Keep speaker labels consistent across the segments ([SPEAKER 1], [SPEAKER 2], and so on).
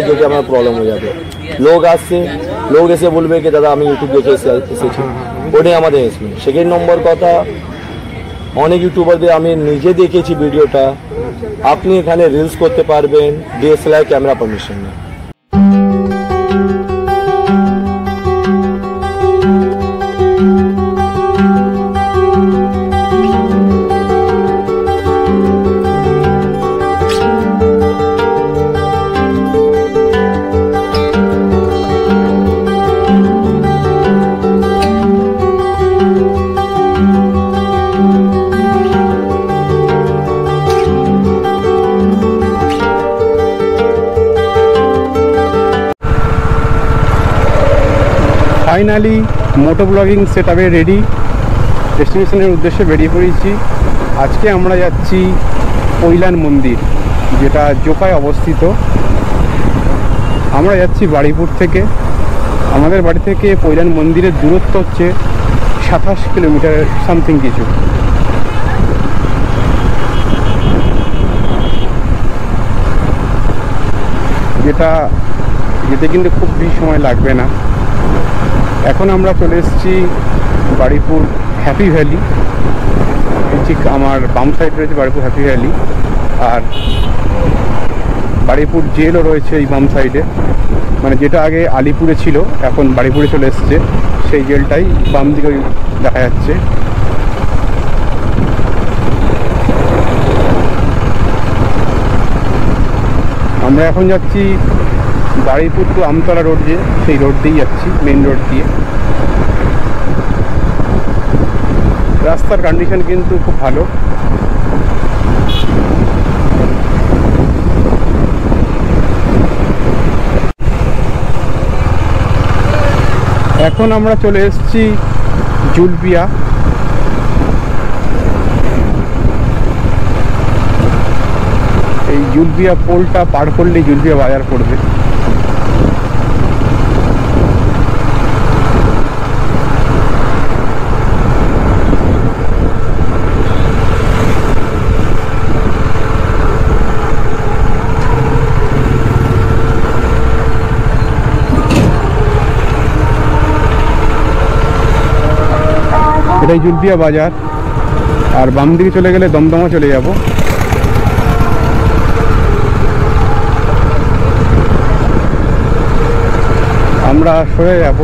[SPEAKER 1] যেটা আমার প্রবলেম হয়ে যাবে। লোক আসছে, লোক এসে বলবে কি দাদা আমি ইউটিউব দেখে এসেছি, ওটাই আমাদের এসবে। সেকেন্ড নম্বর কথা, অনেক ইউটিউবারদের আমি নিজে দেখেছি ভিডিওটা, আপনি এখানে রিলস করতে পারবেন DSLR ক্যামেরা পারমিশন নেই।
[SPEAKER 2] ফাইনালি মোটো ব্লগিং সেট আপে রেডি, ডেস্টিনেশনের উদ্দেশ্যে বেরিয়ে পড়েছি। আজকে আমরা যাচ্ছি পৈলান মন্দির, যেটা জোকায় অবস্থিত। আমরা যাচ্ছি বারুইপুর থেকে। আমাদের বাড়ি থেকে পৈলান মন্দিরের দূরত্ব হচ্ছে 27 কিলোমিটার সামথিং কিছু। যেতে কিন্তু খুব বেশি সময় লাগবে না। এখন আমরা চলে এসেছি বারুইপুর হ্যাপি ভ্যালি। ঠিক আমার বাম সাইড রয়েছে বারুইপুর হ্যাপি ভ্যালি, আর বারুইপুর জেলও রয়েছে এই বাম সাইডে। মানে যেটা আগে আলিপুরে ছিল এখন বারুইপুরে চলে এসেছে, সেই জেলটাই বাম দিকে দেখা যাচ্ছে। আমরা এখন যাচ্ছি বারুইপুর টু আমতলা রোড, যে সেই রোড দিয়েই যাচ্ছি, মেন রোড দিয়ে। রাস্তার কন্ডিশন কিন্তু খুব ভালো। এখন আমরা চলে এসেছি জুলপিয়া। এই জুলপিয়া পোলটা পার করলেই জুলপিয়া বাজার পড়বে। এটাই জুলপিয়া বাজার, আর বাম দিকে চলে গেলে দমদমা চলে যাব। আমরা সরে যাব।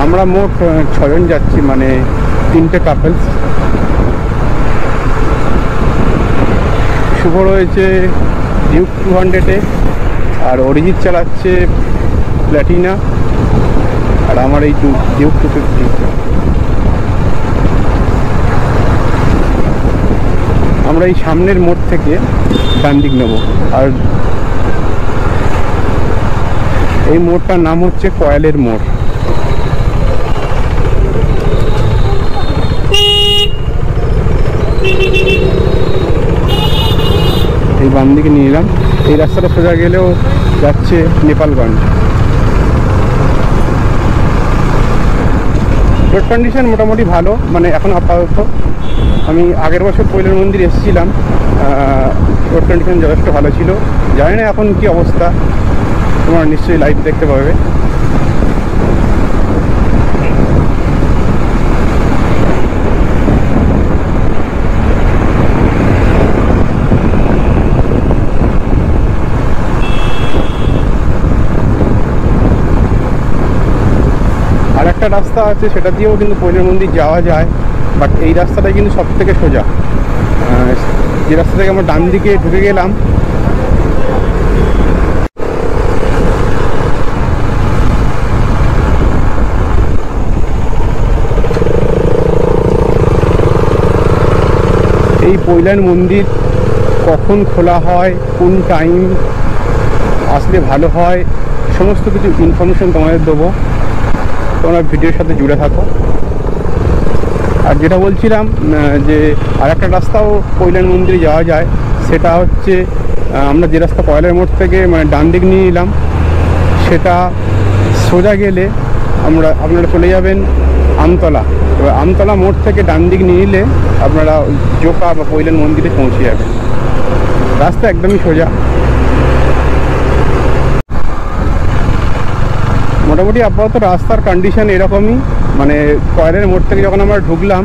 [SPEAKER 2] আমরা মোট 6 জন যাচ্ছি, মানে 3টে কাপলস। শুভ রয়েছে ডিউক 200-এ, আর অরিজিৎ চালাচ্ছে প্ল্যাটিনা, আর আমার এই ডিউক 250। আমরা এই সামনের মোড় থেকে ডান দিক নেব, আর এই মোড়টার নাম হচ্ছে কয়েলের মোড়। এই বাম দিকে নিয়ে এলাম। এই রাস্তাটা সোজা গেলেও যাচ্ছে নেপালগঞ্জ। রোড কন্ডিশন মোটামুটি ভালো, মানে এখন আপাতত। আমি আগের বছর পৈলান মন্দির এসেছিলাম, রোড কন্ডিশন যথেষ্ট ভালো ছিল। জানি না এখন কি অবস্থা, তোমরা নিশ্চয়ই লাইভ দেখতে পাবে। আর একটা রাস্তা আছে, সেটা দিয়েও কিন্তু পৈলান মন্দির যাওয়া যায়, বাট এই রাস্তাটাই কিন্তু সব থেকে সোজা। যে রাস্তা থেকে আমরা ডান দিকে ঢুকে গেলাম, এই পৈলান মন্দির কখন খোলা হয়, কোন টাইম আসলে ভালো হয়, সমস্ত কিছু ইনফরমেশন তোমাদের দেবো। তোমরা ভিডিওর সাথে জুড়ে থাকো। আর যেটা বলছিলাম যে আর একটা রাস্তাও পৈলান মন্দিরে যাওয়া যায়, সেটা হচ্ছে আমরা যে রাস্তা কয়লার মোড় থেকে মানে ডান দিক নিয়ে নিলাম, সেটা সোজা গেলে আপনারা চলে যাবেন আমতলা। এবার আমতলা মোড় থেকে ডান দিক নিয়ে নিলে আপনারা জোকা বা পৈলান মন্দিরে পৌঁছে যাবেন। রাস্তা একদমই সোজা। মোটামুটি আপাতত রাস্তার কন্ডিশন এরকমই, মানে কয়লের মোড় থেকে যখন আমরা ঢুকলাম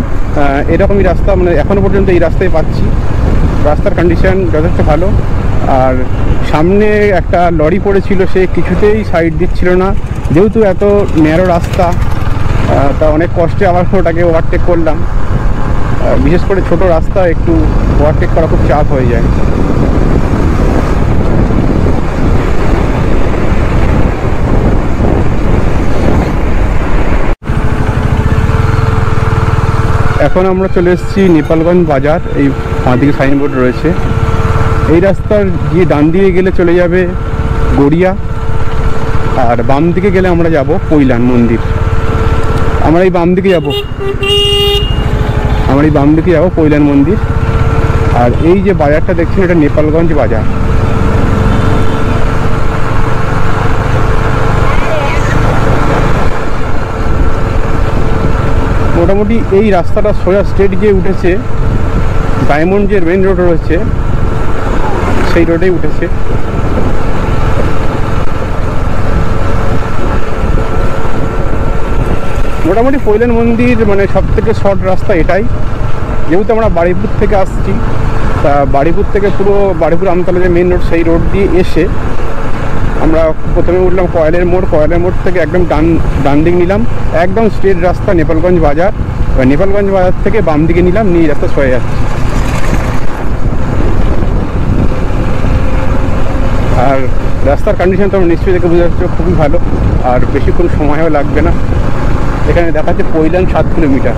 [SPEAKER 2] এরকমই রাস্তা, মানে এখনও পর্যন্ত এই রাস্তায় পাচ্ছি। রাস্তার কন্ডিশন যথেষ্ট ভালো। আর সামনে একটা লরি পড়েছিল, সে কিছুতেই সাইড দিচ্ছিল না, যেহেতু এত ন্যারো রাস্তা, তা অনেক কষ্টে আবার ওটাকে ওভারটেক করলাম। বিশেষ করে ছোট রাস্তা একটু ওভারটেক করা খুব চাপ হয়ে যায়। এখন আমরা চলে এসেছি নেপালগঞ্জ বাজার। এই দিকে সাইনবোর্ড রয়েছে। এই রাস্তার গিয়ে ডান দিকে গেলে চলে যাবে গড়িয়া, আর বাম দিকে গেলে আমরা যাব পৈলান মন্দির। আমরা এই বাম দিকে যাব পৈলান মন্দির। আর এই যে বাজারটা দেখছেন এটা নেপালগঞ্জ বাজার। মোটামুটি এই রাস্তাটা সোজা স্ট্রেট গিয়ে উঠেছে ডায়মন্ড যে মেন রোড রয়েছে সেই রোডেই উঠেছে। মোটামুটি পৈলান মন্দির মানে সব থেকে শর্ট রাস্তা এটাই। যেহেতু আমরা বাড়িপুর থেকে আসছি, তা বাড়িপুর থেকে পুরো বাড়িপুর আমতলা যে মেন রোড সেই রোড দিয়ে এসে আমরা প্রথমে উঠলাম কয়লের মোড়। কয়লের মোড় থেকে একদম ডান দিক নিলাম, একদম স্ট্রেট রাস্তা নেপালগঞ্জ বাজার। নেপালগঞ্জ বাজার থেকে বাম দিকে নিলাম, নিয়ে রাস্তা সরে যাচ্ছি। আর রাস্তার কন্ডিশন তো নিশ্চয়ই দেখে বোঝা যাচ্ছে খুবই ভালো, আর বেশিক্ষণ সময়ও লাগবে না। এখানে দেখাচ্ছে পৈলান 7 কিলোমিটার।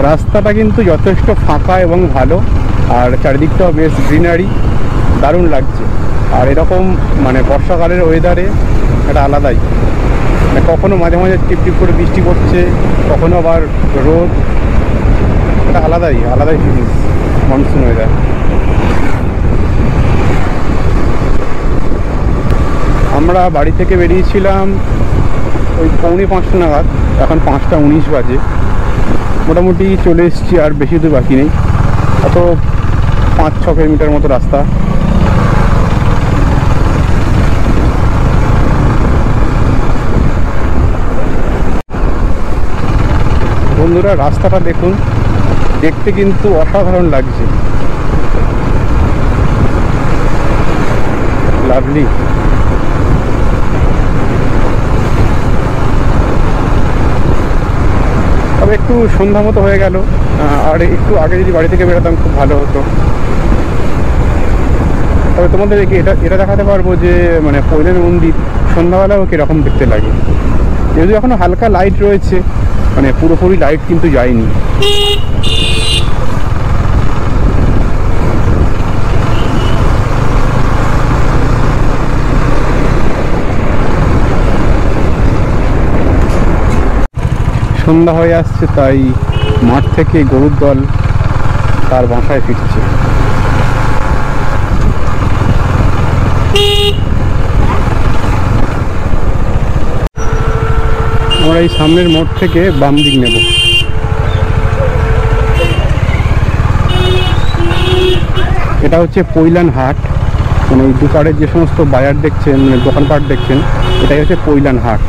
[SPEAKER 2] রাস্তাটা কিন্তু যথেষ্ট ফাঁকা এবং ভালো, আর চারিদিকটাও বেশ গ্রিনারি, দারুণ লাগছে। আর এরকম মানে বর্ষাকালের ওয়েদারে এটা আলাদাই, মানে কখনো মাঝে মাঝে টিপটিপ করে বৃষ্টি পড়ছে, কখনো আবার রোদ, এটা আলাদাই ফিলিংস মনসুন ওয়েদার। আমরা বাড়ি থেকে বেরিয়েছিলাম ওই 4:45 নাগাদ, এখন 5:19 বাজে। মোটামুটি চলে এসেছি, আর বেশি দূর বাকি নেই, অত 5-6 কিলোমিটার মতো রাস্তা। বন্ধুরা রাস্তাটা দেখুন, দেখতে কিন্তু অসাধারণ লাগছে, লাভলি। তবে একটু সন্ধ্যা মতো হয়ে গেল, আর একটু আগে যদি বাড়ি থেকে বেরোতাম খুব ভালো হতো। তবে তোমাদের এটা দেখাতে পারবো যে মানে পৈলান মন্দির সন্ধ্যাবেলাও কীরকম দেখতে লাগে। যেহেতু এখনও হালকা লাইট রয়েছে, মানে পুরোপুরি লাইট কিন্তু যায়নি। সন্ধ্যা হয়ে আসছে, তাই মাঠ থেকে গরুর দল তার বাসায় ফিরছে। আমরা এই সামনের মোড় থেকে বাম দিক নেব। এটা হচ্ছে পৈলান হাট, মানে এই দুপাড়ের যে সমস্ত বাজার দেখছেন, মানে দোকানপাট দেখছেন, এটাই হচ্ছে পৈলান হাট।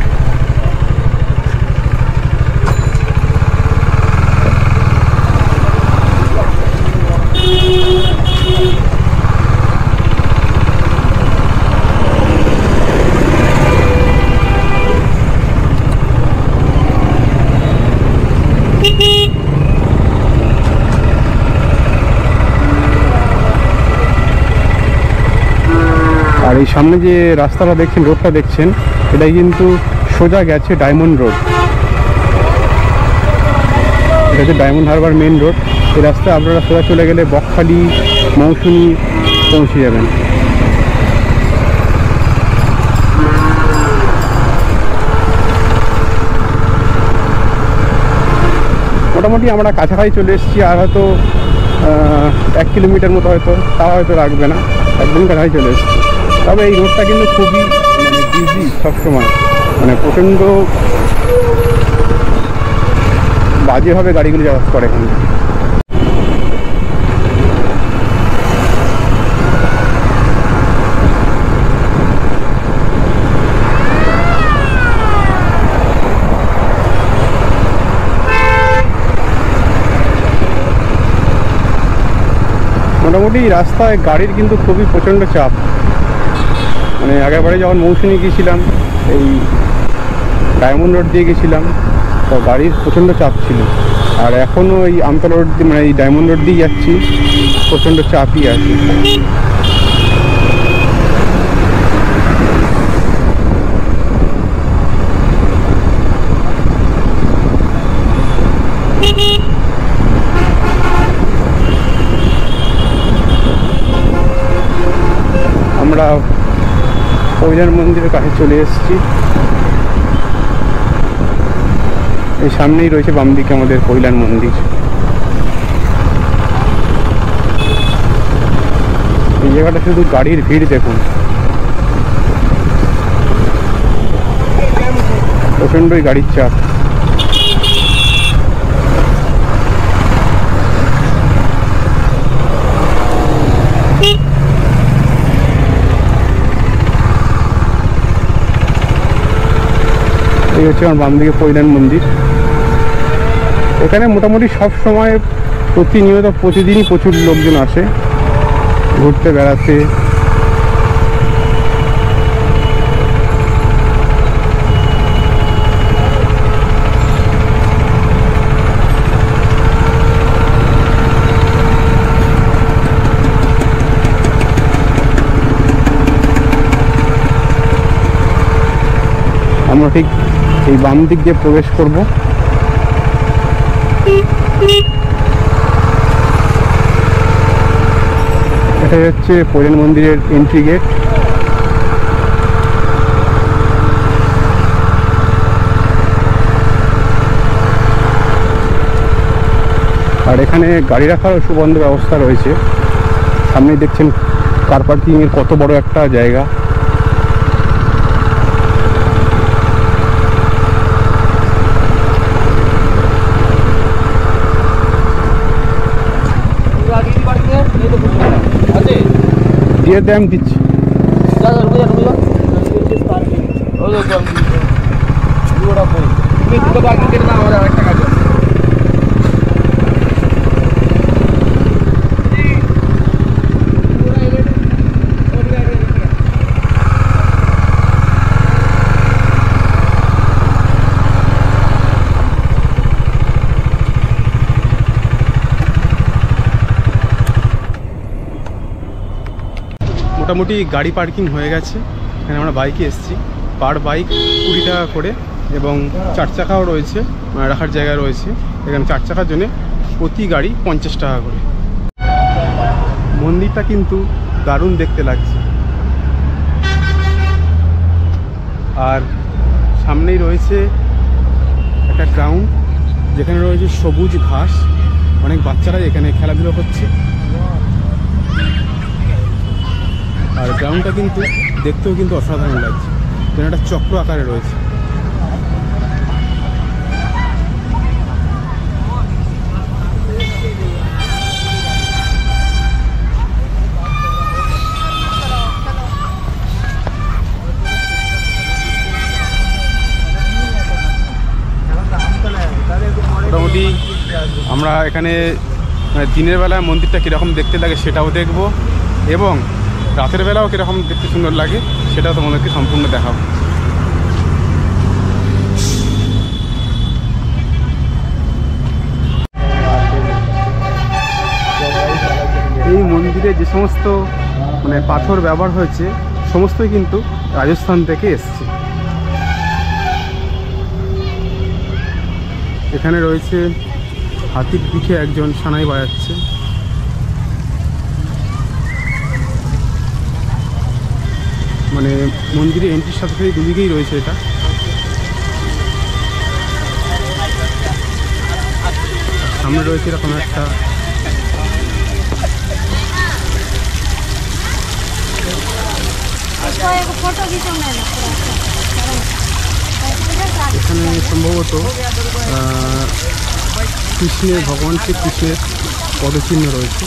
[SPEAKER 2] আর এই সামনে যে রাস্তাটা দেখছেন, রোডটা দেখছেন, এটাই কিন্তু সোজা গেছে ডায়মন্ড রোড। এটা হচ্ছে ডায়মন্ড হারবার মেন রোড। এই রাস্তায় আপনারা সোজা চলে গেলে বকখালি, মৌসুমী পৌঁছে যাবেন। মোটামুটি আমরা কাছাকাছি চলে এসেছি, আর হয়তো 1 কিলোমিটার মতো হয়তো, তাও হয়তো লাগবে না, একদম কাছাকাছি চলে এসেছি। তবে এই রোডটা কিন্তু খুবই মানে বিজি সবসময়, মানে প্রচণ্ড বাজেভাবে গাড়িগুলো যাতায়াত করে এখানে। মোটামুটি রাস্তায় গাড়ির কিন্তু খুবই প্রচণ্ড চাপ। মানে আগেরবারে যখন মৌসুমী গিয়েছিলাম এই ডায়মন্ড রোড দিয়ে গেছিলাম, তো গাড়ির প্রচণ্ড চাপ ছিল। আর এখনও এই আমতলা রোড দিয়ে মানে এই ডায়মন্ড রোড দিয়ে যাচ্ছি, প্রচণ্ড চাপই আছে। আমরা কৈলান মন্দিরের কাছে চলে এসেছি। এই সামনেই রয়েছে বাম দিকে আমাদের কৈলান মন্দির। এই জায়গাটা শুধু গাড়ির ভিড় দেখুন, প্রচণ্ডই গাড়ির চাপ। এই হচ্ছে আমার বাম দিকে কৈলান মন্দির। এখানে মোটামুটি সব সময় প্রতিনিয়ত প্রতিদিনই প্রচুর লোকজন আসে ঘুরতে বেড়াতে। আমরা ঠিক এই বাম দিক দিয়ে প্রবেশ করব। এটাই হচ্ছে কৈলান মন্দিরের এন্ট্রি গেট। আর এখানে গাড়ি রাখারও সুবন্ধ ব্যবস্থা রয়েছে। সামনে দেখছেন কার পার্কিংয়ের কত বড় একটা জায়গা। দিয়ে দাম দিচ্ছি। মোটামুটি গাড়ি পার্কিং হয়ে গেছে। এখানে আমরা বাইকে এসেছি, পার বাইক 20 টাকা করে, এবং 4 চাকাও রয়েছে, রাখার জায়গা রয়েছে। এখানে 4 চাকার জন্য প্রতি গাড়ি 50 টাকা করে। মন্দিরটা কিন্তু দারুণ দেখতে লাগছে। আর সামনেই রয়েছে একটা গ্রাউন্ড, যেখানে রয়েছে সবুজ ঘাস, অনেক বাচ্চারা এখানে খেলাধুলো করছে। আর গ্রাউন্ডটা কিন্তু দেখতেও কিন্তু অসাধারণ লাগছে, যেন একটা চক্র আকারে রয়েছে। মোটামুটি আমরা এখানে দিনের বেলায় মন্দিরটা কীরকম দেখতে লাগে সেটাও দেখব, এবং রাতের বেলাও কীরকম দেখতে সুন্দর লাগে সেটাও তোমাদেরকে সম্পূর্ণ দেখাবো। এই মন্দিরে যে সমস্ত পাথর ব্যবহার হয়েছে সমস্তই কিন্তু রাজস্থান থেকে এসছে। এখানে রয়েছে হাতির পিঠে একজন সানাই বাজাচ্ছে। মন্দিরে এন্ট্রির সাথে সাথে দুদিকেই রয়েছে এটা। সামনে রয়েছে এরকম একটা এখানে সম্ভবত কৃষ্ণের, ভগবান শ্রীকৃষ্ণের পদচিহ্ন রয়েছে।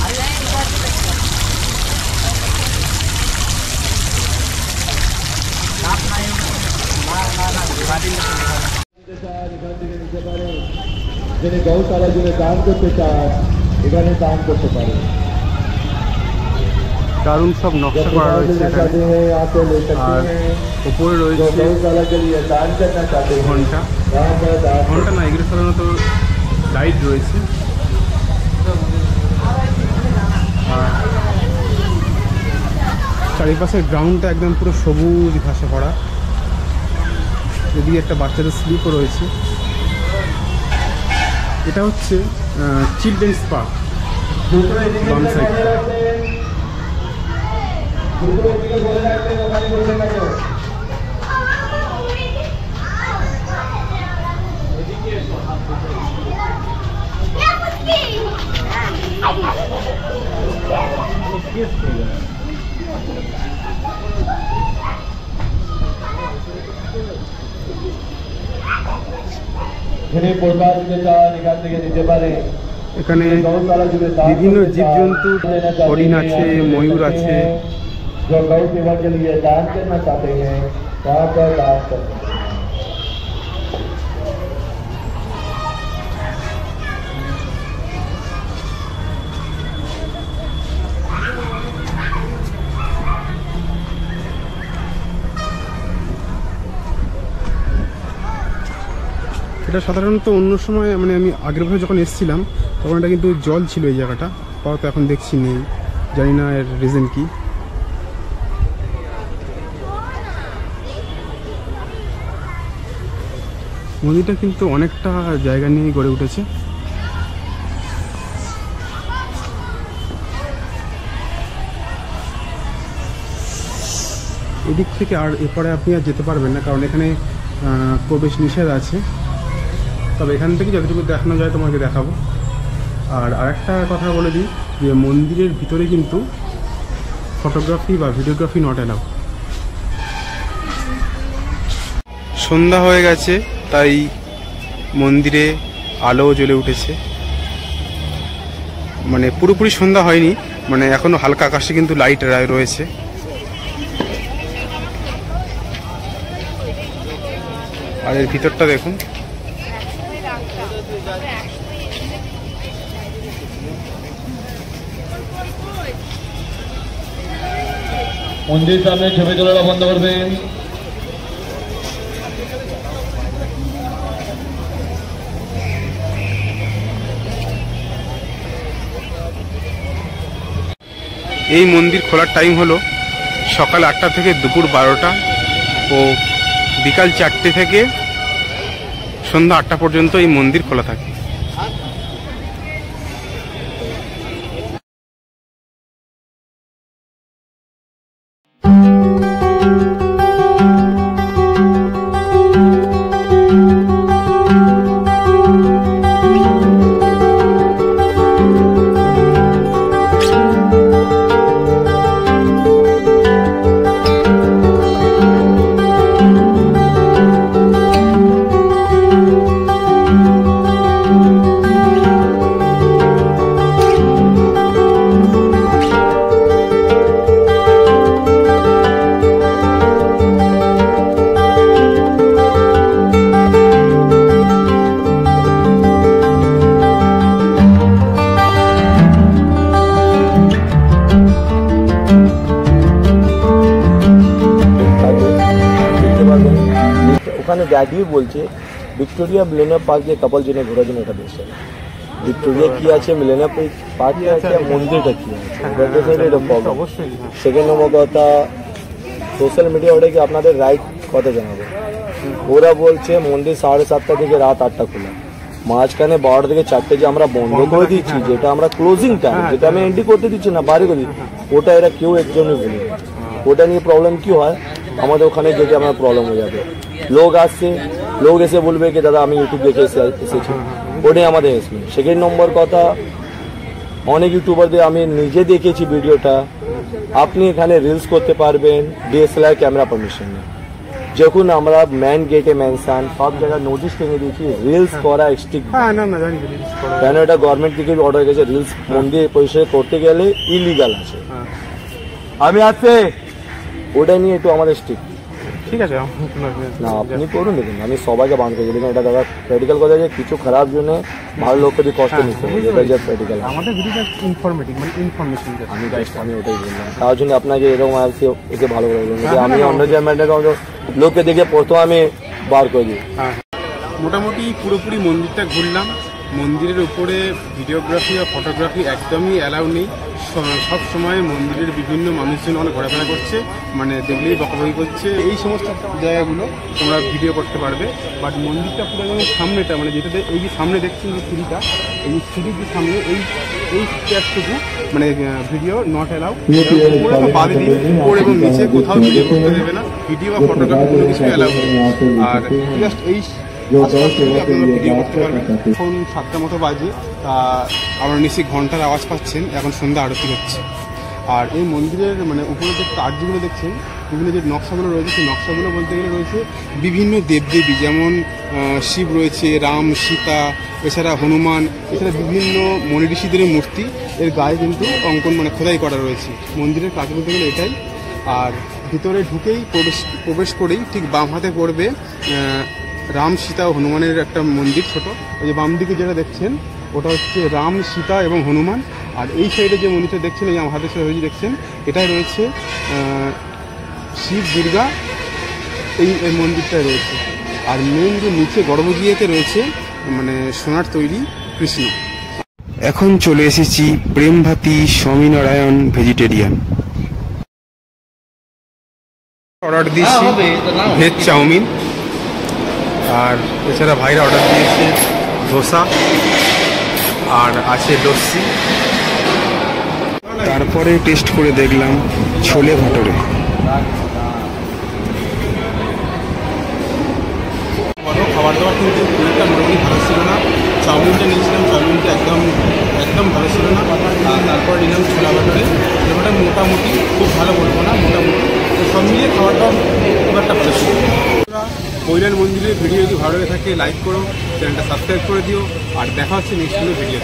[SPEAKER 3] যিনি গৌশালা জুড়ে দান করতে চান এখানে দান করতে পারে।
[SPEAKER 2] দারুণ সব নকশা করা রয়েছে এখানে। আর উপরে রয়েছে ঘন্টা, ঘন্টা না, এগুলো সাধারণত লাইট রয়েছে। আর চারিপাশের গ্রাউন্ডটা একদম পুরো সবুজ ঘাসে ভরা। এদিকে একটা বাচ্চাদের স্লিপও রয়েছে। এটা হচ্ছে চিলড্রেন্স পার্ক বাম সাইড। এখানে বিভিন্ন জীবজন্তু, হরিণ আছে, ময়ূর আছে। এটা সাধারণত অন্য সময়, মানে আমি আগের বছর যখন এসেছিলাম তখন এটা কিন্তু জল ছিল এই জায়গাটা, তো এখন দেখছি নেই, জানি না এর রিজন কি। মন্দিরটা কিন্তু অনেকটা জায়গা নিয়ে গড়ে উঠেছে। এদিক থেকে আর এরপরে আপনি আর যেতে পারবেন না, কারণ এখানে প্রবেশ নিষেধ আছে। তবে এখান থেকে যতটুকু দেখানো যায় তোমাকে দেখাবো। আর আরেকটা কথা বলে দিই যে মন্দিরের ভিতরে কিন্তু ফটোগ্রাফি বা ভিডিওগ্রাফি নট অ্যালাউ। সন্ধ্যা হয়ে গেছে, তাই মন্দিরে আলো জ্বলে উঠেছে। মানে পুরোপুরি সন্ধ্যা হয়নি, মানে এখনো হালকা আকাশে কিন্তু লাইট রয়েছে। আর এর ভিতরটা দেখুন।
[SPEAKER 1] মন্দির সামনে ছবি তোলাটা বন্ধ করবেন।
[SPEAKER 2] এই মন্দির খোলার টাইম হলো সকাল 8টা থেকে দুপুর 12টা ও বিকাল 4টে থেকে সন্ধ্যা 8টা পর্যন্ত এই মন্দির খোলা থাকে।
[SPEAKER 1] ওখানে ড্যাডিও বলছে ভিক্টোরিয়া মিলেনিয়াম পার্ক দিয়ে কাপল জন্য ঘোরার জন্য এটা বেশ। ভিক্টোরিয়া কি আছে, মিলেনিয়াম পার্ক আছে, মন্দিরটা কি আছে, এটা প্রবলেম। অবশ্যই সেকেন্ড নম্বর কথা, সোশ্যাল মিডিয়া ওটা কি আপনাদের রাইট কথা জানাবো। ওরা বলছে মন্দির 7:30 থেকে রাত 8টা খোলা, মাঝখানে 12টা থেকে 4টে যে আমরা বন্ধ করে দিচ্ছি, যেটা আমরা ক্লোজিং টাইম, যেটা আমি এন্ট্রি করতে দিচ্ছি না, বাইরে করে দিচ্ছি, ওটা এরা কেউ একজনই বলি। ওটা নিয়ে প্রবলেম কি হয়, আমাদের ওখানে যেতে আমার প্রবলেম হয়ে যাবে। লোক আসছে, লোক এসে বলবে কি দাদা আমি ইউটিউব দেখে এসেছি, ওটাই আমাদের এসবে। সেকেন্ড নম্বর কথা, অনেক ইউটিউবারদের আমি নিজে দেখেছি ভিডিওটা, আপনি এখানে রিলস করতে পারবেন DSLR ক্যামেরা পারমিশন নেই। যখন আমরা মেন গেটে মেনশন সব জায়গায় নোটিশ টেনে দিয়েছি রিলস করা স্ট্রিক, কেন এটা গভর্নমেন্ট থেকে অর্ডার গেছে, রিলস মন্দির পরিষেবা করতে গেলে ইলিগাল আছে। আমি আছে ওটা নিয়ে একটু আমাদের স্ট্রিক।
[SPEAKER 2] ঠিক আছে
[SPEAKER 1] না আপনি করুন, দেখুন আমি সবাইকে বান করে দেখুন, এটা দাদা প্র্যাকটিক্যাল কথা যে কিছু খারাপ জন্য ভালো লোককে দিয়ে কষ্ট নিচ্ছে, এটা যে প্র্যাকটিক্যাল
[SPEAKER 2] আমাদের ভিডিওটা ইনফরমেটিভ মানে ইনফরমেশন
[SPEAKER 1] আমি ওটাই বললাম, তার জন্য আপনাকে এরকম এসে ভালো করে বলুন যে আমি অন্য জায়গায় লোককে দেখে প্রথম আমি বার করে দিই।
[SPEAKER 2] হ্যাঁ, মোটামুটি পুরোপুরি মন্দিরটা ঘুরলাম। মন্দিরের উপরে ভিডিওগ্রাফি বা ফটোগ্রাফি একদমই অ্যালাউ নেই। সব সময় মন্দিরের বিভিন্ন মানুষজন অনেক ঘোরাফেরা করছে, মানে দেখলেই বকাবকি করছে। এই সমস্ত জায়গাগুলো তোমরা ভিডিও করতে পারবে, বাট মন্দিরটা পুরো যেমন সামনেটা, মানে যেটাতে এই যে সামনে দেখছেন যে সিঁড়িটা, এই সিঁড়ির যে সামনে এই স্পেসটুকু মানে ভিডিও নট অ্যালাউ। উপরে তো বাদ দিই, উপরে এবং নিচে কোথাও ভিডিও করতে দেবে না, ভিডিও বা ফটোগ্রাফি কোনো কিছু অ্যালাউ নেই। আর জাস্ট এই ভিডিও করতে পারবেন। এখন 7টা মতো বাজে, আমরা নিশ্চয়ই ঘন্টার আওয়াজ পাচ্ছেন, এখন সন্ধ্যা আরতি হচ্ছে। আর এই মন্দিরের মানে উপরে যে কার্যগুলো দেখছেন, বিভিন্ন যে নকশাগুলো রয়েছে, সেই নকশাগুলো বলতে গেলে রয়েছে বিভিন্ন দেবদেবী, যেমন শিব রয়েছে, রাম, সীতা, এছাড়া হনুমান, এছাড়া বিভিন্ন মনি ঋষিদের মূর্তি এর গায়ে কিন্তু অঙ্কন মানে খোদাই করা রয়েছে। মন্দিরের কাজ বলতে গেলে এটাই। আর ভিতরে ঢুকেই প্রবেশ করেই ঠিক বাম হাতে পড়বে রাম, সীতা ও হনুমানের একটা মন্দির ছোট। ওই যে বাম দিকে যেটা দেখছেন ওটা হচ্ছে রাম, সীতা এবং হনুমান। আর এই সাইডে যে মন্দিরটা দেখছেন, এই আমার হাতের সাইডে দেখছেন, এটাই রয়েছে শিব, দুর্গা, এই মন্দিরটাই রয়েছে। আর মেন যে নিচে গর্ভগৃহতে রয়েছে মানে সোনার তৈরি কৃষ্ণ। এখন চলে এসেছি প্রেমভাতি স্বামীনারায়ণ ভেজিটেরিয়ান। অর্ডার দিয়েছি ভেজ চাউমিন, আর এছাড়া ভাইরা অর্ডার দিয়েছে ধোসা, আর আছে লস্যি। তারপরে টেস্ট করে দেখলাম ছোলে ভাটুরে। খাবার দাবার কিন্তু খুবটা মোটামুটি ভালো ছিল না। চাউমিনটা নিয়েছিলাম, চাউমিনটা একদম ভালো ছিল না। তারপর নিলাম ছোলা ভাটুরে, ওটা মোটামুটি খুব ভালো বলবো না, মোটামুটি। তো সব মিলিয়ে খাবারটা খুব একটা ভালো ছিল। কৈলাস মন্দিরের ভিডিও যদি ভালো লেগে থাকে লাইক করো, চ্যানেলটা সাবস্ক্রাইব করে দিও, আর দেখা হচ্ছে নেক্সট ভিডিও।